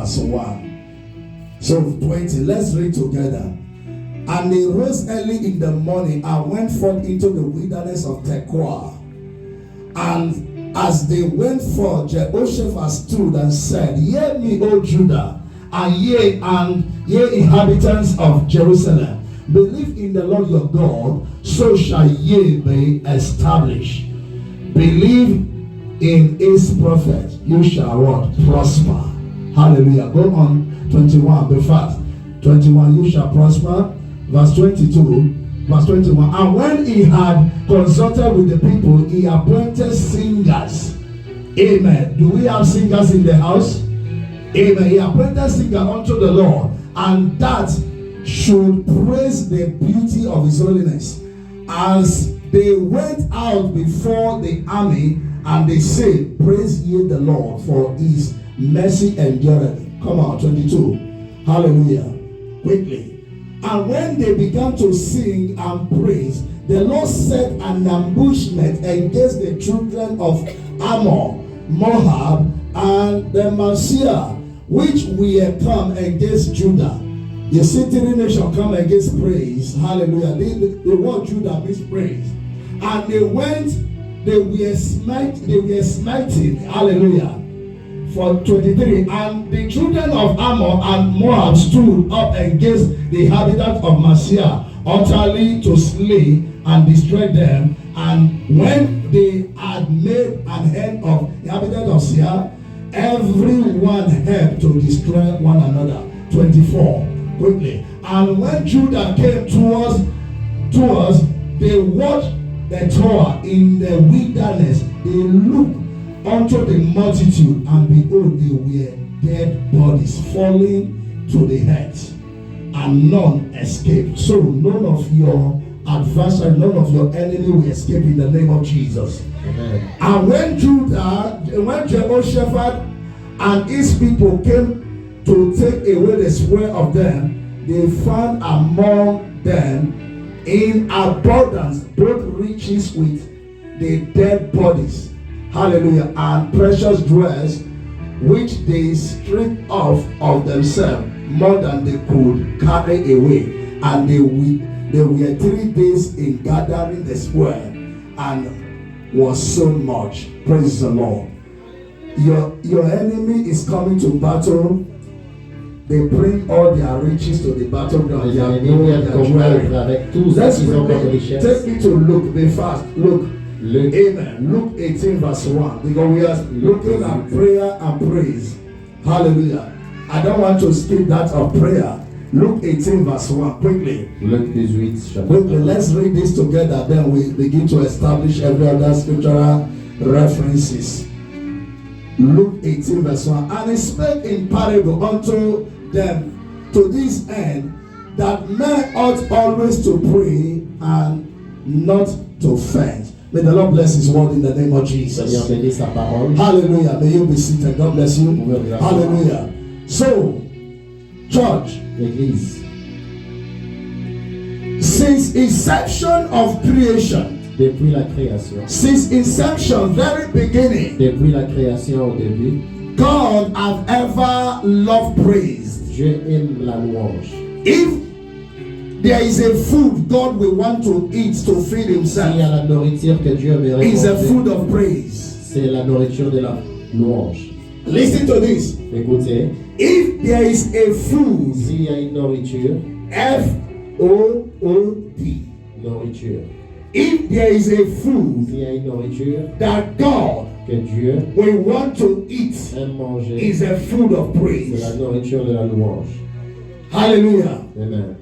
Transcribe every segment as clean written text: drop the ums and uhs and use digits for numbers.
verse 1. So 20, let's read together. And they rose early in the morning and went forth into the wilderness of Tekoa. And as they went forth, Jehoshaphat stood and said, Hear me, O Judah, and ye inhabitants of Jerusalem. Believe in the Lord your God, so shall ye be established. Believe in his prophet, you shall what? Prosper. Hallelujah. Go on. 21, be fast. 21, you shall prosper. Verse 22, verse 21. And when he had consulted with the people, he appointed singers. Amen. Do we have singers in the house? Amen. He appointed singers unto the Lord, and that should praise the beauty of his holiness. As they went out before the army, and they said, Praise ye the Lord, for his mercy endureth. Come on, 22. Hallelujah. Quickly. And when they began to sing and praise, the Lord set an ambushment against the children of Ammon, Moab, and the Messiah, which were come against Judah. You see, three nations come against praise. Hallelujah. The word Judah means praise. And they were smiting. Hallelujah. For 23, and the children of Ammon and Moab stood up against the inhabitants of Messiah, utterly to slay and destroy them. And when they had made an end of the inhabitants of Seir, everyone helped to destroy one another. 24, quickly. And when Judah came towards, they watched the Torah in the wilderness. They looked unto the multitude, and behold, they were dead bodies falling to the earth, and none escaped. So none of your adversary, none of your enemy will escape in the name of Jesus. Amen. And when Jehoshaphat and his people came to take away the spoil of them, they found among them in abundance both riches with the dead bodies. Hallelujah. And precious jewels, which they stripped off of themselves more than they could carry away. And they were 3 days in gathering the spoil, and was so much. Praise the Lord. Your enemy is coming to battle. They bring all their riches to the battleground. Let's take me to Luke. Be fast. Luke. Amen. Luke 18 verse 1. Because we are looking at prayer and praise. Hallelujah. I don't want to skip that of prayer. Luke 18 verse 1. Quickly. Quickly. Let's read this together. Then we begin to establish every other scriptural references. Luke 18 verse 1. And he spake in parable unto them to this end, that men ought always to pray and not to faint. May the Lord bless his word in the name of Jesus. Hallelujah. May you be seated. God bless you. Hallelujah. So, church, since inception of creation, depuis la création, since inception, very beginning, depuis la création au début, God has ever loved praise. Dieu aime la louange. If there is a food God will want to eat to feed himself, il y a la nourriture que Dieu aimerait is a manger, food of praise. c'est la nourriture de la louange. Listen to this. Écoutez, if there is a food, s'il y a une nourriture, F-O-O-D, nourriture, if there is a food s'il y a une nourriture that God que Dieu will want to eat, aime manger, is a food of c'est praise. la nourriture de la louange. Hallelujah. Amen.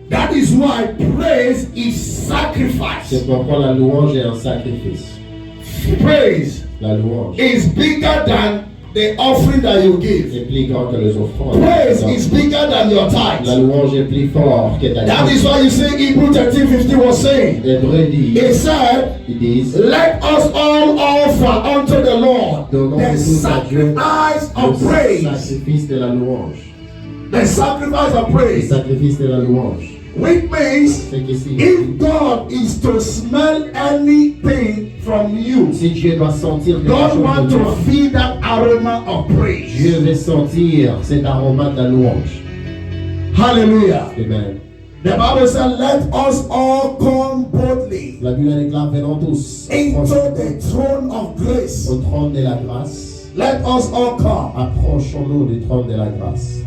That is why praise is sacrifice. C'est pourquoi la louange est un sacrifice. Praise La louange is bigger than the offering that you give. est plus grand que les offrandes. Praise is bigger than your La tithe. louange est plus fort que ta That is why you see Hebrews 13:15 was saying, Hébreux dit, he said, ils disent, let us all offer unto the Lord the sacrifice of le praise. sacrifice de la louange. The sacrifice of Le praise. sacrifice de la louange. Which means Ce qui signifie, if God is to smell anything from you, si Dieu doit sentir quelque God chose wants de to toi, feel that aroma of praise. Dieu veut sentir cet aroma de la louange. Hallelujah. Amen. The Bible says, let us all come boldly La Bible déclare, venons tous into the throne of grace. au trône de la grâce. Let us all come. Approchons-nous du trône de la grâce.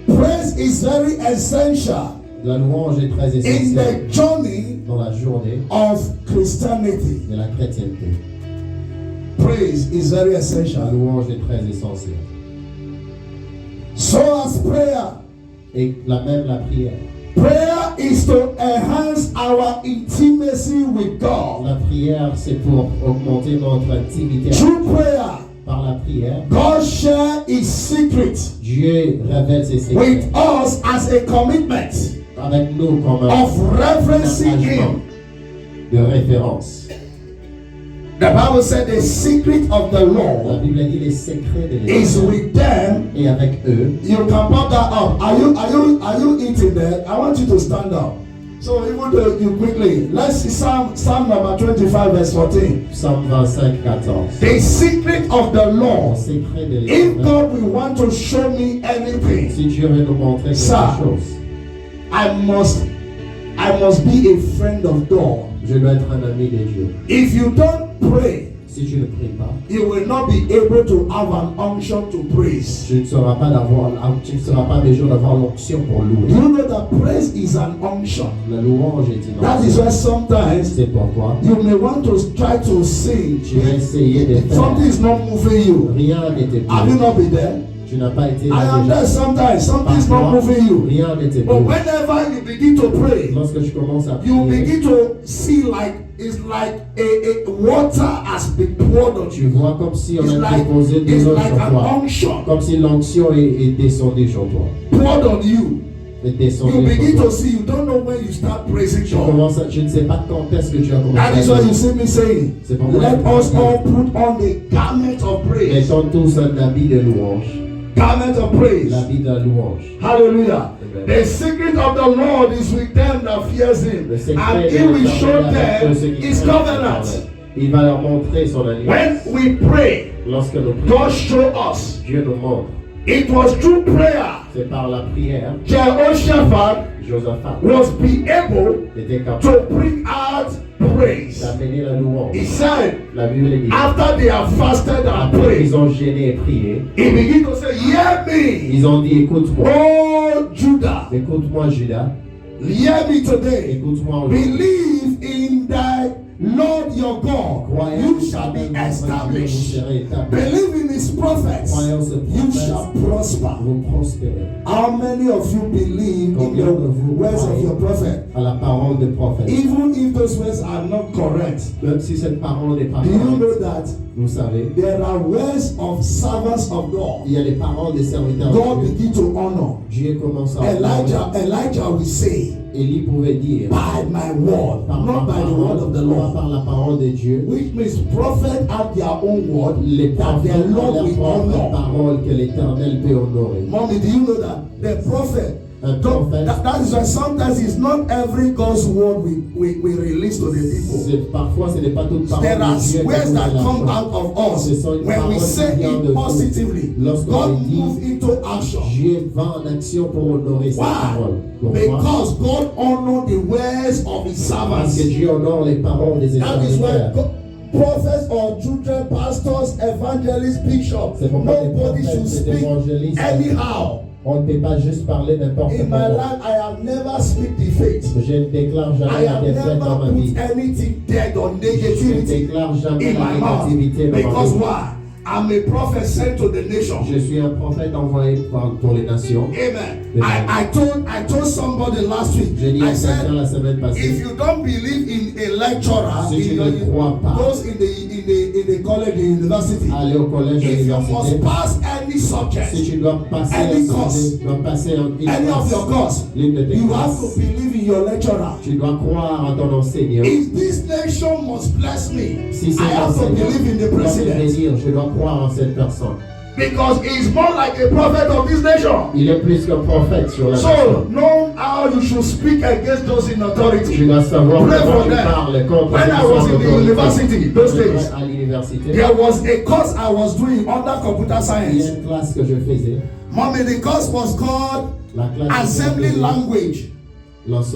Praise is very essential La louange est très in essentielle the journey dans la journée of Christianity. de la chrétienté. Praise is very La essential. louange est très essentielle. So as prayer. Et même la prière. Prayer is to enhance our intimacy with God. La prière, c'est pour augmenter notre intimité avec Through Dieu. prayer, Par la prière, God shares His secret Dieu révèle ses secrets with us as a commitment avec nous comme un of reverencing engagement Him. de référence. The Bible said the secret of the La Lord Bible dit les secrets de is l'Éternel. with them. Et avec eux, You can pop that up. Are you eating there? I want you to stand up. So even though you quickly, let's see Psalm number 25 verse 14. Psaume 25, 14. The secret of the Le Lord. secret de If l'Éternel. God will want to show me anything, Si Dieu veut nous montrer Ça. quelque chose, I must be a friend of God. je dois être un ami de Dieu. If you don't pray, Si tu ne pries pas, you will not be able to have an unction to praise. tu ne seras pas mesure d'avoir l'onction pour louer. Do you know that praise is an unction? La louange est une That is onction. why sometimes C'est pourquoi you may want to try to sing. tu vas essayer de faire. Something is not moving you. Rien n'était Have you plus. not been there? Tu n'as pas été I là am there déjà. sometimes. Something is not Parfois, moving you. rien n'était But plus. whenever you begin to pray, Lorsque tu commences à you prier, begin to see like it's like a water has been poured on tu you. vois comme si on It's a like, déposé de it's l'eau like sur an toi. unction Comme si l'onction est descendue sur toi. poured on you. Est You descendue begin sur to toi. see, you don't know when you start praising Tu God. commences je ne sais pas quand est-ce que tu as commencé That is à why you prier. see me saying, C'est pourquoi let je us dis, all put on the garment of praise. mettons tous un habit de louange. Garment of praise. L'habit de la louange. Hallelujah. Amen. The secret of the Lord is with them that fears Him, Le secret and de He will l'Éternel show avec them ceux qui His craignent covenant. l'Éternel. Il va leur montrer son alliance. When we pray, Lorsque nous prions, God show us. Dieu nous montre. It was through prayer C'est par la prière. Jehoshaphat Josaphat was be able était capable to bring out praise. d'amener la louange. He said, La Bible dit, after they have fasted and après prayed, qu'ils ont gêné et prié, he began to say, hear me, ils ont dit, écoute-moi. oh Judah, Écoute-moi, Judas. hear me today. Écoute-moi aujourd'hui. Believe in thy Lord your God, Croyez you en shall be l'éternel, vous established. serez établis. Believe in his prophets, Croyez en ce you prophète, shall prosper. vous prospérez. How many of you believe in Combien the de vous words of croyez your prophet? À la parole de prophète. Even if those words are not correct, Même si cette parole n'est pas do you know correcte, that vous savez, there are words of servants of God il y a les paroles des serviteurs God de Dieu. begin to honor? Dieu commence à honorer. Elijah will say, Élie pouvait dire, by my word, par not by the word of the pas Lord. par la parole de Dieu, Which means prophets have their own word les that prophètes the ont Lord leur will propre honor. parole que l'Éternel peut honorer. Mommy, do you know that the prophet? Un prophète, That is why sometimes it's not every God's word we release to the people. parfois ce n'est pas toute parole There are de Dieu words que nous that come relâchons. out of us Ce sont une when we parole say qui vient de it nous. positively. Lorsqu'on God dit, moves into action. Dieu va en action pour honorer cette Why? parole. Pourquoi? Because God honors the words of His Parce que servants. Dieu honore les paroles des That is why serviteurs. prophets or children, pastors, evangelists, bishops, C'est pourquoi les nobody prophètes, should les speak évangélistes, anyhow. on ne peut pas juste parler n'importe In my comment. life, I have never speak defeat. Je ne déclare I jamais la have défaite dans ma never vie. put anything dead or Je ne negativity déclare jamais in la my mouth. négativité dans ma Because vie. why? I'm a prophet sent to the nation. Je suis un prophète envoyé pour les nations. Amen. I told somebody last week. J'ai dit I à quelqu'un said, la semaine if passée, you don't believe in a lecturer, Si tu ne crois pas. those in the college, the university, aller au collège, à if you l'université, must pass any subject, si tu dois passer Any course. any of your course, l'une de tes you have classes, to believe in your lecturer. tu dois croire en ton enseignant. If this nation must bless me, Si c'est I have to l'enseignant believe in the qui doit me president. bénir, je dois croire en cette personne. Because he's more like a prophet of this nation. Il est plus qu'un prophète sur la So, nation. no how how you should speak against those in Tu authority. dois savoir Pray comment for tu them. parles contre When ceux I qui was sont in the en university, autorité. those days, À l'université, there was a course I was doing under computer il y a science. une classe que je faisais. Mommy, the course was called La classe Assembly Language.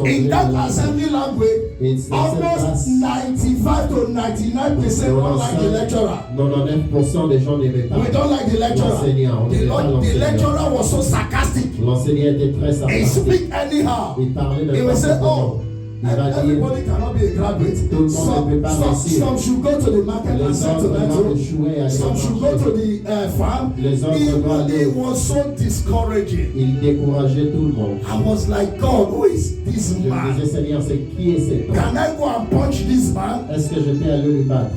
In that assembly language, almost 95 to 99% don't like the lecturer. 99% des gens n'aimaient pas We don't like the lecturer. l'enseignant. The lecturer was so sarcastic. L'enseignant était très He sarcastique. speak anyhow. Il parlait He de will say, façon oh, il va dire, everybody cannot be a graduate. tout le monde ne peut pas réussir. Some should go to the market and Les sell autres doivent tomatoes. échouer à Some should go to the farm. Les autres doivent aller. It was so discouraging. Il décourageait tout le monde. I was like, God, who is this Je me man? disais, Seigneur, c'est qui est cet homme? Can I go and punch this man? Est-ce que je peux aller lui battre?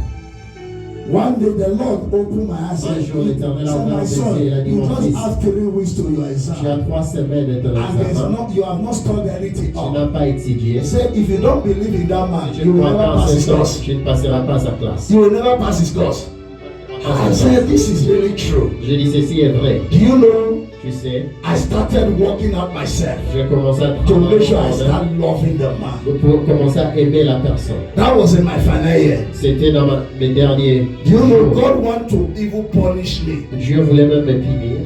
One day the Lord opened my eyes Un and jour, he l'Éternel a said, ouvert my mes son, yeux, il a dit, you mon just fils, have 3 weeks to your tu as exam. 3 semaines de ton And there's examen. not, you have not studied anything Tu up. n'as pas étudié. He said, if you don't believe in that man, Je you ne will crois never pas en pass his cet homme. course. Tu ne passeras pas sa classe. You will never pass his course. I said, this is really true. Je dis, ceci est vrai. Do you know, Tu sais, I started working out myself j'ai commencé à to make sure I travailler start loving the man. pour commencer à aimer la personne. That was in my final year. C'était dans mes derniers Do you know, jours. God want to even punish me. Dieu voulait même me punir.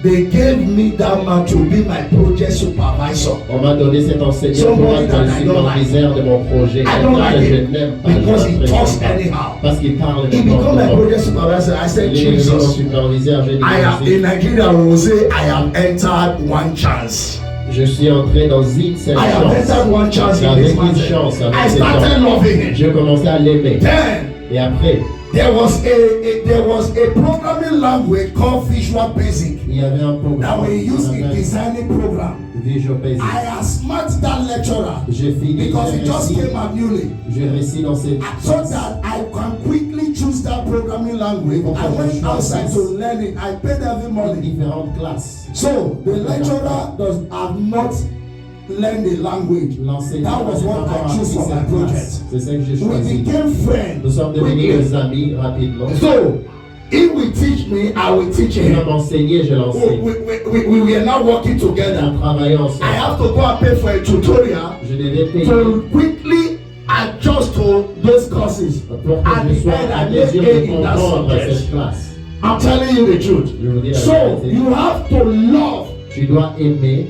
They gave me that man to be my project supervisor. On m'a donné cet enseignant pour être le superviseur de mon projet. I don't like Je it n'aime pas. because je he n'apprécie talks pas. anyhow. Parce qu'il parle de He become my project supervisor. I said, Il est devenu mon Jesus, superviseur. J'ai dit, I am in Jésus, Nigeria. We will say, I have entered one chance. je suis entré dans une seule I have chance. entered one chance in Avec this une matter. chance, avec I cet started homme. loving him. Je commençais à l'aimer. Then Et après, there was a programming language called Visual Basic il y avait un that programme we use in qu'on appelle designing program. Visual Basic. I outsmarted that lecturer J'ai fini, because he just j'ai came out newly. réussi dans cette So that I can quickly choose that programming language. I went outside to learn it. I paid every money. différentes classes. So the lecturer have not learned the language. L'enseignant That was what I chose for my project. C'est ça que j'ai We choisi. became friends. Nous sommes devenus des amis rapidement. So if we teach me, I will teach Il va him. m'enseigner, je l'enseigne. We are now working together. On travaille I ensemble. have to go and pay for a tutorial Je devais payer to quickly adjust to those courses. pour que At je the sois end, à I made mesure A de in that comprendre subject. cette classe. I'm telling you the truth. Je vous dis la So vérité. you have to love Tu dois aimer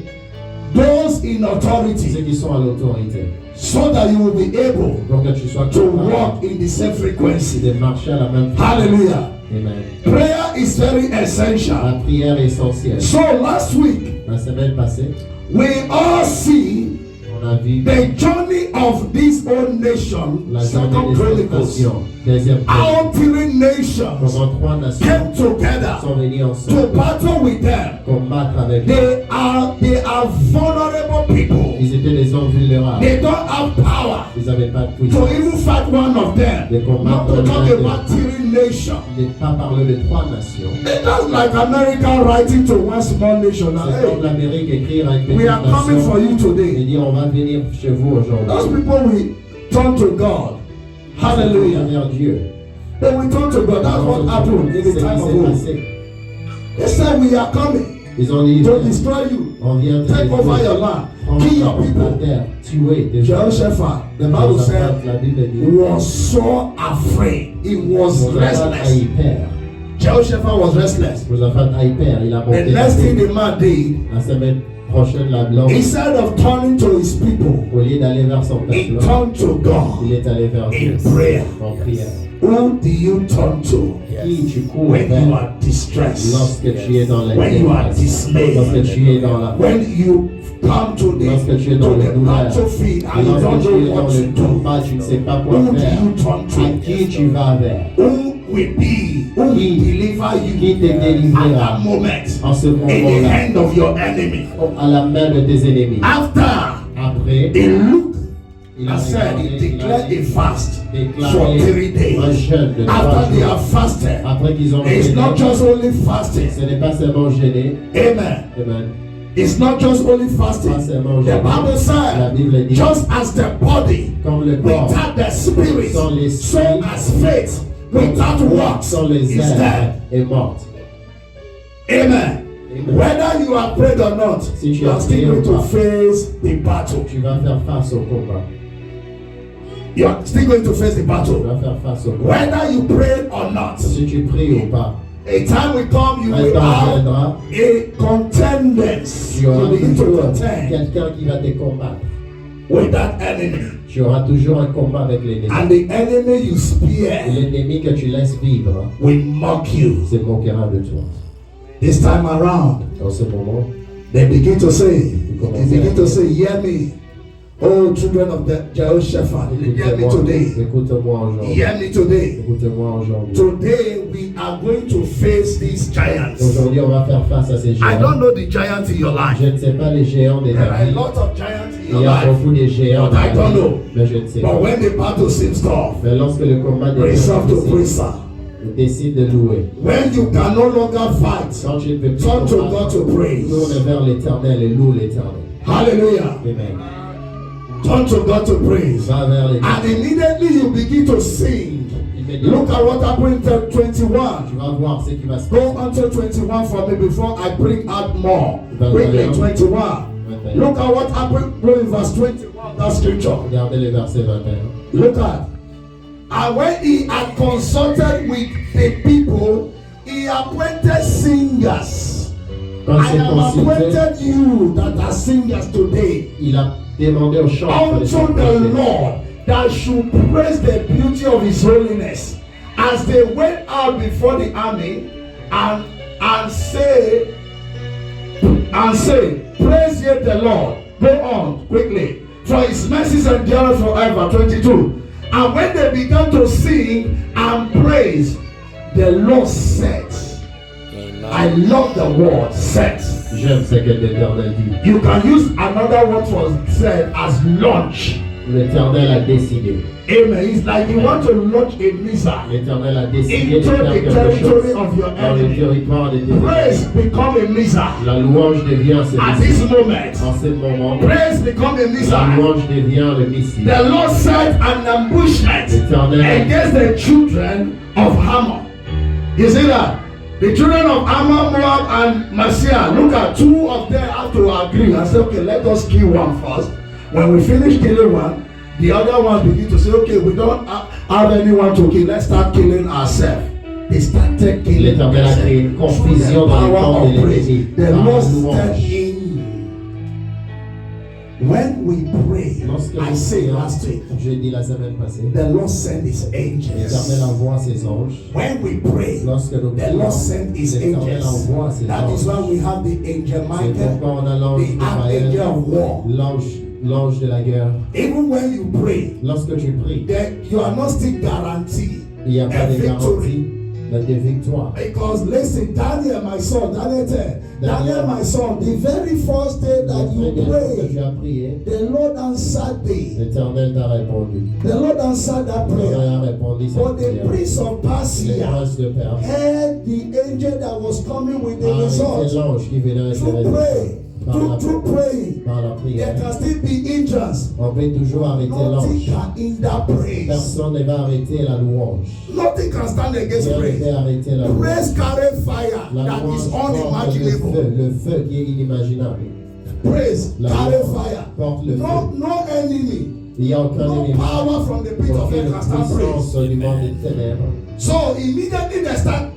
those in ceux authority qui sont à l'autorité so that you will be able pour que tu sois to capable walk in the same frequency. de marcher à la même fréquence. Hallelujah. Amen. Prayer is very La essential. prière est essentielle. So last week La semaine passée, we all see on a vu the journey of this old nation, la Second journée des Chronicles. nations. Deuxième Chronique. All 3 nations Comment 3 nations came together sont venues to ensemble battle with them. combattre avec eux. They are vulnerable people. Ils étaient des hommes vulnérables. They don't have power Ils n'avaient pas de to puissance. even fight one of them. They combat Not to one talk another. about 3 nations. Il n'est pas parlé de 3 nations. It's just like America writing to one small nation. Now, C'est comme hey, l'Amérique écrire à une we petite are coming for nation you et today. dire on va venir chez vous Those aujourd'hui. people will turn to God. Hallelujah. Vers Dieu. They will turn to God. That's what happened in C'est the ce time qui of s'est old. passé. They said we are coming Ils ont dit to destroy you, on vient te take over your détruire. land, Prends kill your ta people. terre, tuer des gens. Jehoshaphat, the Bible said, La Bible dit was so afraid. He was Josaphat a restless. eu peur. Jehoshaphat was restless. Josaphat a eu peur. Il a The monté next thing la the man did, La semaine prochaine, la blanche, instead of turning to his people, au lieu d'aller vers son he peuple, turned to God. il est allé vers Dieu In prayer. en prière. Who do you turn to Qui tu cours when you vers are distressed? lorsque tu es dans la When you are détresse, dismayed? lorsque tu es dans la When you come to lorsque tu es dans le the douleur, battlefield and you lorsque don't tu es know dans what to le do, combat, tu ne sais pas quoi who do faire. you turn À qui to? tu vas vers? Who will deliver Qui you te at délivrera that moment en ce in the moment-là hand of your enemy? à la main de tes ennemis? After Après, they look, il I a said, he declared a fast for déclaré 3 days. un jeûne de 3 After they jours. have fasted, Après qu'ils ont it's jeûné, not just only fasting. ce n'est pas seulement gêner. Amen. Amen. It's not just only Pas fasting. seulement The gêner. Bible La said, Bible dit, just as the body comme le corps, without the spirit, sans so l'esprit, as faith without works sans les is airs, dead. est morte. Amen. Whether you are prayed or not, Si tu you as are still prié going ou to pas, face the battle. tu vas faire face au combat. You are still going to face the Tu battle. vas faire face au combat. Whether you pray or not, Si tu pries ou pas, a time will come you un will temps have viendra, a contenders. tu You auras begin to toujours contend quelqu'un qui va te combattre. with that enemy. Tu auras toujours un combat avec l'ennemi. And the enemy you Et spear l'ennemi que tu laisses vivre will mock you. se moquera de toi. This time around, Dans ce moment, they begin to say, hear me, oh children of the Jehoshaphat, hear me today. Écoute-moi aujourd'hui. Hear me today. Écoute-moi aujourd'hui. Today we are going to face these giants. Aujourd'hui, on va faire face à ces I géants. don't know the giants in your life. Je ne sais pas les géants de There ta are a vie. lot of giants in Il your y a life. beaucoup de géants But dans I ta don't vie, know. mais je ne sais But pas. when the battle seems tough, Mais lorsque le combat raise up to devient praise difficile, her. décide de louer. When you can no longer fight, Quand tu ne peux plus turn to God combattre, to praise. tourne vers l'éternel et loue l'éternel. Hallelujah. Amen. Turn to God to praise. Va vers And l'éternel. immediately you begin to sing. Look at what happened in 21. Tu vas voir ce qui va se Go passer. until 21 for me before I bring out more. Verse Quickly, 21. 21. Look at what happened in verse 21, that scripture. Regardez le verset 21. Look at. And when he had consulted with the people, he appointed singers. Quand I c'est have consulté, appointed you that are singers today il a demandé aux chants unto the Lord that should praise the beauty of his holiness as they went out before the army and say, praise ye the Lord. Go on quickly. For his mercies endure forever. 22. And when they began to sing and praise, the Lord said, I love the word said. J'aime ce que l'Éternel dit. You can use another word for said as launch. L'Éternel a décidé. Amen. It's like you want to launch a missile L'Éternel a décidé de into faire the quelque territory chose of your dans le enemy. territoire de tes ennemis. Praise become a missile. La louange devient ce At missile. this moment, En ce moment, praise become a la missile. louange devient le missile. The Lord set an ambushment L'Éternel against the children of Ammon. You see that? The children of Ammon, Moab, and Marcia. Look at two of them have to agree and say, okay, let us kill one first. When we finish killing one, the other one begin to say, okay, we don't have anyone to kill. Let's start killing ourselves. They started killing L'Éternel a créé une themselves. confusion dans les camps de praise. l'ennemi. The Par Lord la louange. stepped in. When we pray, Lorsque I nous say prions, last week, j'ai dit la semaine passée, the Lord sent his l'Éternel angels. envoie ses anges. When we pray, Lorsque nous the prions, Lord sent his l'Éternel angels. envoie ses That is anges. why we have the angel C'est Michael, pourquoi on a l'ange the archangel Michael, of war. l'ange de la guerre. Even when you pray, Lorsque tu pries, then you are not still guaranteed il n'y a a pas de victory. garantie, mais de victoire. Because listen, Daniel, my son, Daniel, my son, the very first day that you Que tu pray, as prié, the Lord answered thee. l'Éternel t'a répondu. The Lord answered that prayer. L'Éternel a répondu cette But the prière. prince of Le Persia prince de Perse heard the angel that was coming with the a arrêté result. l'ange qui venait avec le Through résultat. pray, through praying, Par la there prière, can still be hindrance. on peut toujours arrêter Nothing l'ange. can hinder praise. Personne ne va arrêter la louange. Nothing can stand against Rien ne praise. peut arrêter la louange. Praise carry fire La that louange is porte unimaginable. le feu qui est inimaginable. Praise La carry louange fire. porte le No, feu. no enemy, Il n'y a aucun no ennemi. power from the pit of Aucune hell can stand praise. puissance du monde des ténèbres. So immediately they start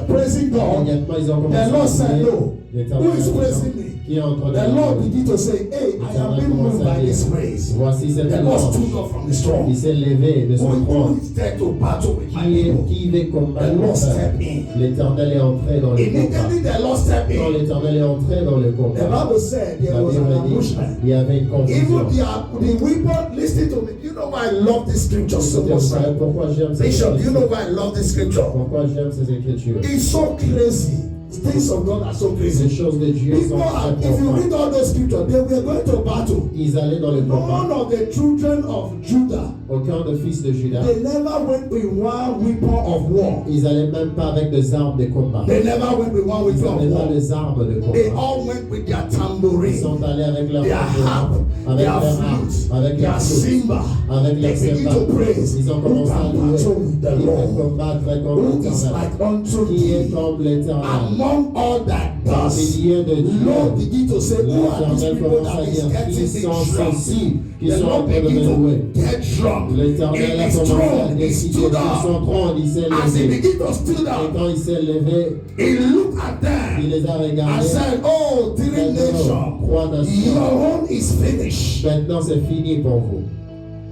praising God. Immédiatement, ils ont commencé The à Lord said, prier. no. L'Éternel Who is a dit, praising me? qui est en train de The Lord prier? began to say, hey, I am L'Éternel being moved commence à by dire, this praise. voici cette The Lord louange. stood up from the throne. Il s'est levé de son Who trône. is there to battle with my people? Qui veut combattre The Lord mon peuple? stepped in. L'Éternel est entré dans le combat. Immediately the Lord stepped Quand in. l'Éternel est entré dans le The combat, Bible said there la was Bible an dit, ambushment. il y avait une confusion. Even the weapon, listen to me. You know why I love this scripture so much? Sir? Pourquoi j'aime ces Bishop, you know écritures? why I love this scripture? Pourquoi j'aime ces écritures? It's so crazy. Things of God are so Ces crazy. choses de Dieu People sont are, très if you profondes. read all those scriptures, they were going to battle. Ils allaient dans le combat. None of the children of Judah, Aucun de fils de Judas. they never went with one weapon of war. Ils allaient même pas avec des armes de combat. They never went with one Ils weapon of n'avaient pas war. des armes de They combat. all went with their Ils tambourine, sont allés avec leur their harp, avec their leur harpe, flute, avec their leur flûte, cymbal. avec They leur begin cymbales. to praise. Ils ont Who commencé à can louer. battle with the Ils vont Lord? combattre contre Who is l'Éternel. like unto Qui est thee comme l'Éternel? among all that Jesus, milliers de Dieu. Lord begin to say, who are these L'Éternel people commence à that is dire, qui getting sont me drunk? ceux-ci qui The sont en Lord train de begin me to louer? get drunk. L'Éternel In a his commencé à throne, he décider stood sur son up. trône, il s'est As he levé. began to stood Et up, quand il s'est levé, he looked at il them les a and regardés. said, oh, three nations, Trois nations. your own is finished. Maintenant, c'est fini pour vous.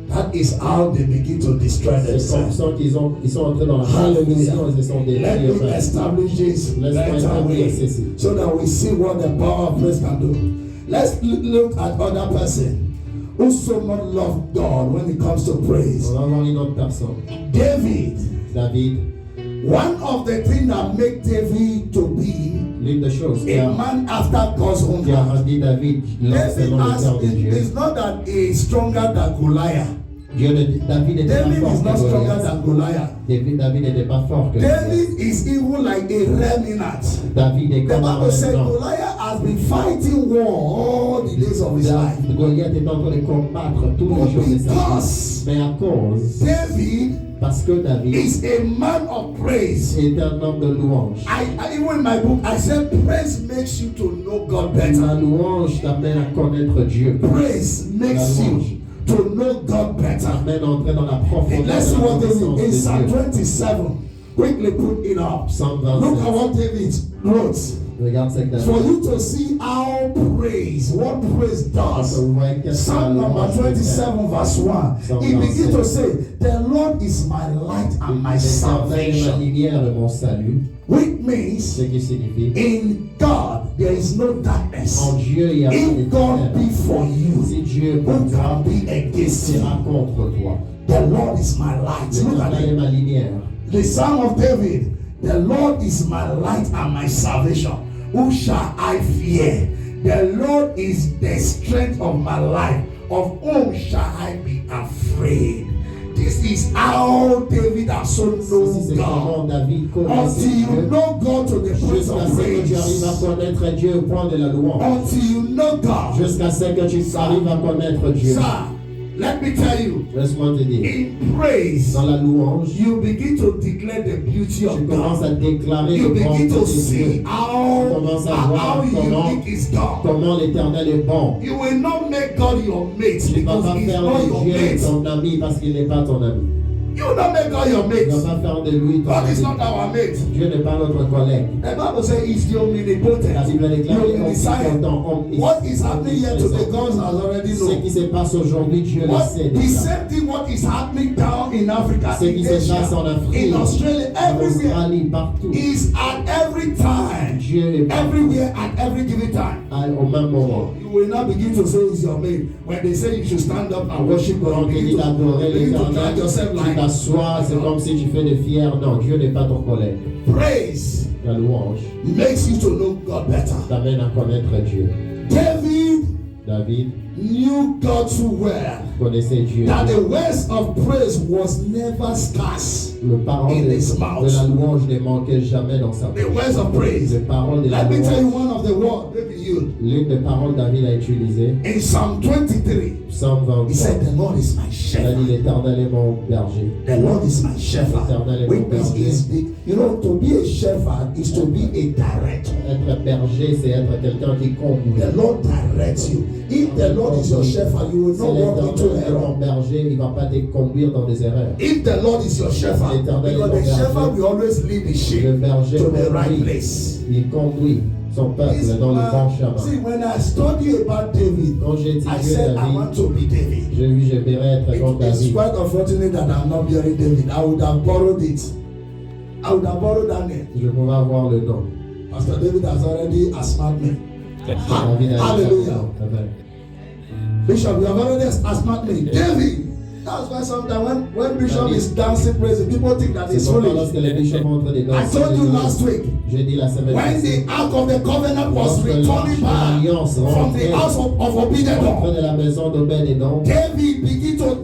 That is how they begin to destroy C'est comme themselves. ça ils sont entrés dans la Hallelujah. malédiction, ils se sont Let détruits. me establish this Laisse-moi better établir way ceci. so that we see what the power of praise can do. Let's look at other person who so much love God when it comes to praise. On va voir une autre personne. David. David, One of the things that make David to be l'une des choses a man after God's own qui a heart. rendu David l'homme David selon le cœur de Dieu. it's not that he is stronger than Goliath. David n'était pas David fort is not que stronger Goliath. than Goliath. David n'était pas fort que Goliath. David is even like a remnant. David est The comme un Bible said remnant. Goliath has been fighting war all the days of his life. Goliath est en train de combattre tous les jours de sa vie. Because Mais à cause, David parce que David is a man of praise. est un homme de louange. Even in my book, I said praise makes you to know God La better. louange t'amène à connaître Dieu. Praise makes you to know God better. T'amène à entrer dans la profondeur Let's de see la what David connaissance in de Psalm Dieu. 27. Quickly put it up. Psalm Look 27. at what David wrote. Regarde ce que For David. you to see how praise, what praise does. Vous voyez qu'est-ce que la Psalm number louange peut faire. 27 verse 1. He begins to say, the Lord is my light and my L'Éternel est ma salvation. lumière et mon salut. Which means Ce qui signifie, in God there is no darkness. en Dieu il y a pas de If God be ténèbres. for you, Si Dieu est who pour toi, can be against qui you? sera contre toi. The Lord is my light. Look at L'Éternel est it. ma lumière. The Psalm of David. The Lord is my light and my salvation. Who shall I fear? The Lord is the strength of my life. Of whom shall I be afraid? This is how David has so Ceci, known c'est comment God. David connaissait Until you Dieu. know God to the place Jusqu'à of ce que tu arrives à praise. connaître Dieu au point de la louange. Until you know God. Jusqu'à ce que tu arrives à connaître Dieu. Sir, let me tell you. Laisse-moi te dire. In praise, Dans la louange, you begin to declare the beauty tu of commences God. à déclarer You le bon begin to de see Dieu. Commence à voir comment- unique is God. Comment l'Éternel est bon. You will not make God your mate Tu ne vas because pas he's faire not your de Dieu mate. ton ami parce qu'il n'est pas ton ami. You will not make God your Tu ne mate. vas pas faire de lui ton God is ami. not our mate. Dieu n'est pas notre collègue. The Bible says he's the La omnipotent, Bible the déclare omniscient. What is happening here today, God has already Ce qui known. se passe aujourd'hui, Dieu le What, sait the déjà. same thing what is happening down in Africa, Ce qui in se passe en Asia, Afrique, in Australia, en everywhere. Australie, partout. Is at every time, Dieu est partout, everywhere at every given time. au même moment. You will not begin to say it's your mate. When they say you should stand up and worship God, Quand you tu dis begin d'adorer to drag l'Éternel, yourself tu like t'assois, c'est comme si tu fais des fiers. Non, Dieu n'est pas ton collègue. praise La louange makes you to know God better. t'amène à connaître Dieu. David David knew God so well connaissait Dieu. that the words of praise was never scarce. Le parole in de his mouth. la louange ne manquait jamais dans sa The bouche. words of praise. Les paroles de la Let me tell you louange. one of the words David used. L'une des paroles David a utilisées, In Psalm 23, Psaume he said, 23. the Lord is my Il a dit shepherd. l'Éternel est mon berger. The Lord is my shepherd. L'Éternel est Which mon means berger. is the, you know, to be a shepherd is to be a director. Être berger, c'est être quelqu'un qui conduit. The Lord directs you. If the Lord is your shepherd, you will Si not walk into l'Éternel est ton error. berger, il ne va pas te conduire dans des erreurs. If the Lord is your shepherd, L'Éternel est because ton the shepherd berger. will always lead the Le sheep berger to the right conduit, place. il conduit son peuple This dans le bon man, chemin. see, when I study about David, Quand j'ai I étudié said I want David, to be David. j'ai vu, j'aimerais être comme It's David. quite unfortunate that I'm not bearing David. I would have borrowed it. I would have borrowed that name. Je pouvais avoir le nom. Pastor David has already a smart man. David a Hallelujah. Amen. Bishop, you have already a smart man. David. That's why sometimes when Bishop is dancing praising, people think that C'est it's pourquoi foolish. lorsque les bichons montrent des I danses, told you last week, j'ai dit la semaine when passée, the Ark of the Covenant was Lorsque returning l'arche de back l'Alliance from the rentrait house of Obededom, près de la maison d'Obed-Édom, David began to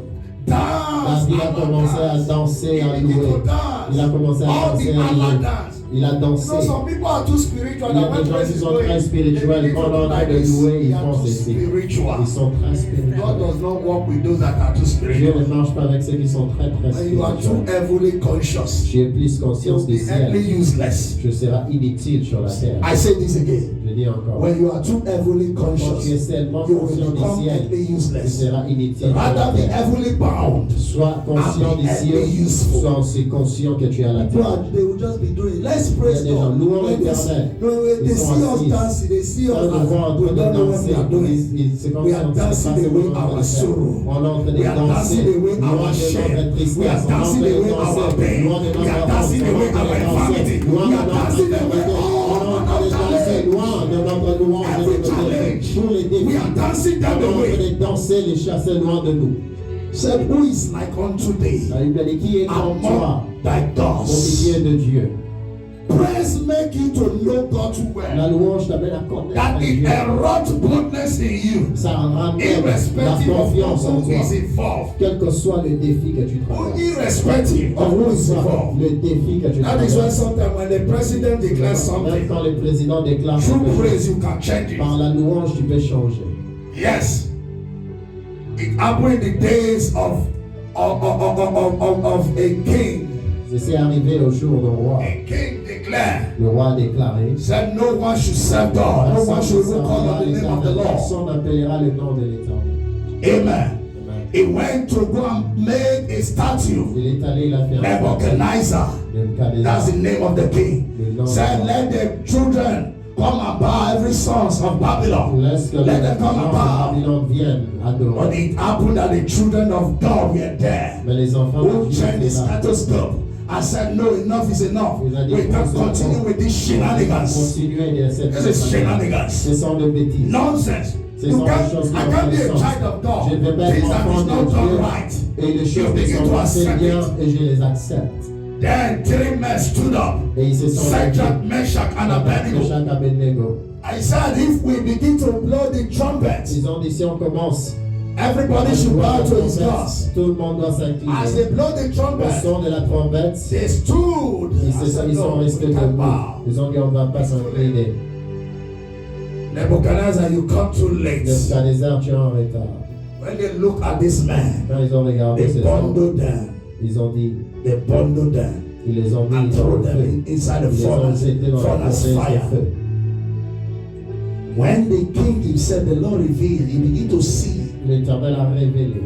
dance. David a commencé à danser, à He began louer. to dance. Il a commencé à All danser, the à Allah louer. dance. Il a dansé. You know, some people are too spiritual. Il y a That when des gens praise qui is sont going, très they spirituels. begin to Pendant do train like de this. louer, They ils are font too ceci. spiritual. Ils sont très God spirituels. does not walk with those that are too Dieu spiritual. ne marche pas avec ceux qui sont très When you are too spirituels. heavily conscious, Tu es plus you'll conscience be du ciel. utterly useless. Je serai inutile sur la terre. I say this again. Je dis encore. When you are too heavily Quand tu es conscious, tellement you conscient will du become ciel, utterly tu useless. seras inutile sur la Rather be terre. heavily bound. Sois conscient and des be cieux, heavily useful. sois aussi conscient que tu es à la People terre. are, they will just be doing. Let's praise Il y a des gens, God. louons When they, l'Éternel. when they Ils sont see us assis. dancing, they see us Quand nous voyons en as we train don't de know what danser, we are doing. c'est comme We si are on ne sait pas dancing ce away qu'on est en train our de faire. sorrow. On est en train de We are dancing danser, away our loin de shame. notre We tristesse, are on est en dancing train de away danser, our pain. loin de We notre are honte, dancing on est away en train our de infirmity. danser, loin We de are notre dancing away infirmité, on est en train de danser, loin de notre louange, de every notre challenge. défi. Tous les défis, We are dancing on est them en train away. de danser, les chasser loin de nous. Said, who is like unto thee La Bible dit, qui est comme toi, among thy au gods? milieu de Dieu? Praise make you to know God La well. louange t'amène à connaître That it Dieu. erodes boldness in you, Ça ramène la irrespective of confiance en who toi, is involved. quel que soit le défi que tu traverses. Irrespective of who is involved. Le défi que tu That is why traverses. sometimes when the president declares Même something, quand le président déclare through quelque chose, praise you can change it. par la louange tu peux changer. Yes. It happened in the days of a king. C'est arrivé au jour du roi. A king declared, Le roi a déclaré, said no one should serve God. No one should even call on the name of the Lord. personne n'appellera le nom de l'Éternel. Amen. He went to go and make a statue. Il est allé, il a fait un Nebuchadnezzar. That's the name of the king. Said, let the children come and bow, every sons of Babylon. Laisse que Let les them come gens and de bow. Babylone viennent But adorer. it happened that the children of God were there. Mais les enfants de Who Dieu changed the étaient là. stethoscope and said, no, enough is enough. Il a dit, We can't continue with these shenanigans. Continuez de cette This is shenanigans. Ce sont des bêtises. Nonsense. Ce You sont des can't, choses qui I n'ont can't pas be de a sens. child of God. Je ne vais pas Things être that enfant is not de done Dieu. right. Et les You choses qui begin sont to passées accept bien it. et je les accepte. Then three men stood up. Et ils se sont Shadrach, Meshach, and Abednego. Meshach, Abednego. I said, if we begin to blow the trumpet, Ils ont dit si on commence, everybody should bow to his gods. tout le monde doit s'incliner. As they blow the Au trumpet, son de la trompette, they stood. ils, I said, ils sont no, restés we can't debout. bow. Ils ont dit on ne va pas s'incliner. Nebuchadnezzar, you come too late. Nebuchadnezzar, tu es en retard. When they look at this man, Quand ils ont regardé they ces hommes, bundled them. ils ont dit, They bundled them ils les ont mis and dans threw le them feu. inside the Ils les ont furnace, jetés dans la furnace furnace fire. de feu. When the king himself, the Lord revealed, he began to see L'Éternel a révélé.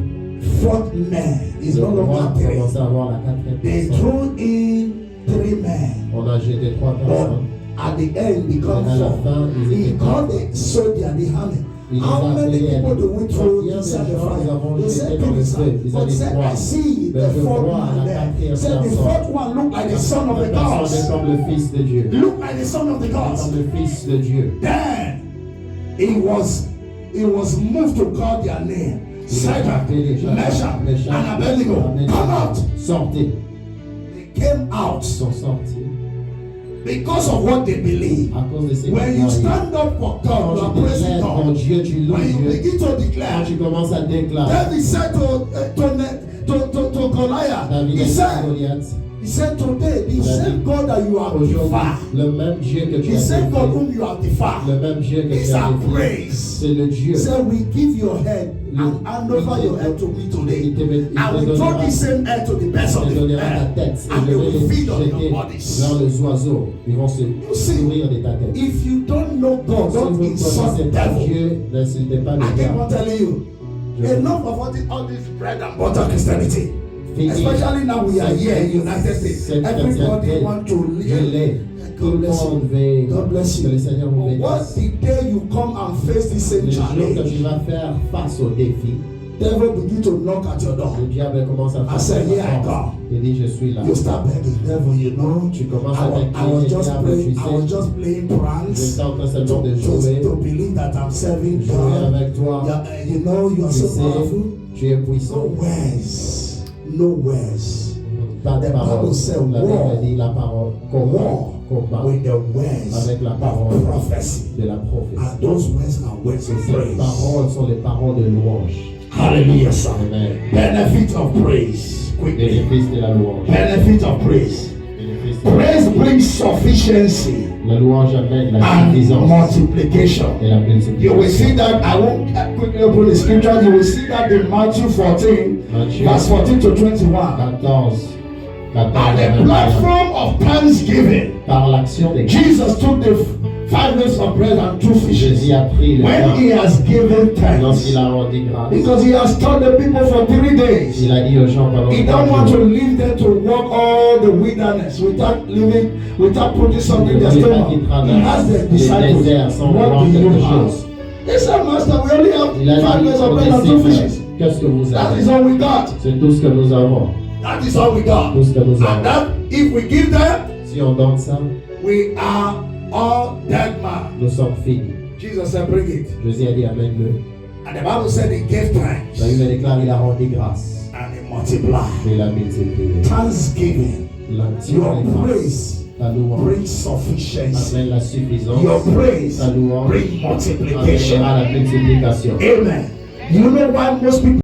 fourth man is Le no roi longer three. commence à avoir la quatrième They personne. threw in three men. On a jeté trois But personnes. at the end, become À la four. fin, ils He étaient called quatre. the soldier, the army. Il les How a many appelés. people do we throw Combien de inside the gens nous fire? avons They jetés said, dans le "Please, feu? sir." Ils But ont dit said, trois. I see Mais the je fourth vois man la there. quatrième Said the personne. fourth one looked like the son of the La personne est gods. comme le Fils de Dieu. Looked like the son of the gods. Comme le Fils de Dieu. Then he was moved to call their name. Il a Shadrach, appelé Meshach, and Abednego. Come out. Sortez. They came out Ils sont sortis. because of what they believe. À cause de ces When you croyants. stand up for God, Quand you are tu praising déclares pour God. Dieu, tu loues When you Dieu. begin to Quand declare, tu commences à déclarer, David said to Goliath, David he a dit à said, Goliath, today, the same God that you have aujourd'hui, defied, le même Dieu que tu the as same God défié, whom you have defied, le même Dieu que is tu as our défié, praise. c'est le Dieu. He said, we give your head and hand over your head to me today. I will throw this same head to the best of Je the donnerai ta earth, tête et and je they vais will les feed on your jeter bodies. vers les oiseaux. Ils vont se nourrir de ta tête. If you don't know God, Si vous don't ne insult connaissez the pas devil. Dieu, n'insultez pas I le keep diable. on telling you, enough of all this bread and butter Christianity. Fini. Especially now we are here in the United States. Cette Everybody chrétienté, wants to je live. l'ai. Tout God le bless monde you. veut God bless que le you. Seigneur vous But what bénisse. the day you come and face the same Le jour que challenge, tu vas faire face au défi, devil begin to knock at your door. le diable commence à I said, faire here I ta porte. come. Il dit, je suis là. You start begging, devil, you know. Tu commences à I was t'incliner, just diable, playing, tu I was sais. just playing Je pranks suis en train seulement de jouer, to believe that I'm serving jouer God. avec toi. Yeah, you know, you are Tu so sais, powerful. tu es puissant. No words. No words. Pas de The parole. Bible said La war. Bible dit la parole. War Combat with the words avec la of parole prophecy. de la prophétie. And those words are words of Ces praise. paroles sont les paroles de louange. Hallelujah, son. Amen. Benefit of praise. Quickly. Bénéfice de la louange. Benefit of praise. Bénéfice de Praise brings sufficiency La louange amène la and suffisance multiplication. et la You will see multiplication. that. I won't quickly open the scripture. You will see that in Matthew 14, Matthieu verse 14 to 21. 14, At 14 the à 21. platform of thanksgiving, Par l'action des Jesus took the 5 loaves of bread and 2 fishes. Jésus a pris le When he pain has given thanks, lorsqu'il a rendu grâce. because he has taught the people for 3 days. Il a dit aux gens pendant He 3 don't want to jours. leave them to walk all the wilderness without putting something in their Il ne voulait pas stomach. qu'ils He traversent asked the les disciples, déserts sans what voir do you quelque have? chose. They said, Master, we only Il have a 5 dit loaves of aux bread and 2 fishes. disciples, qu'est-ce que vous That is avez? all we got. C'est tout ce que nous avons. That is all we got. Tout ce que nous And avons. that, if we give them, Si on donne ça, we are all dead man. nous sommes finis. Jesus said, bring it. Jésus a dit amène-le. And the Bible said he gave La Bible thanks déclare il a rendu grâce. and he multiplied. Et il a multiplié. Thanksgiving, L'action your des grâces. praise Ta louange brings sufficiency. amène la suffisance. Your praise Ta louange brings multiplication. amènera la multiplication. Amen. You know why most people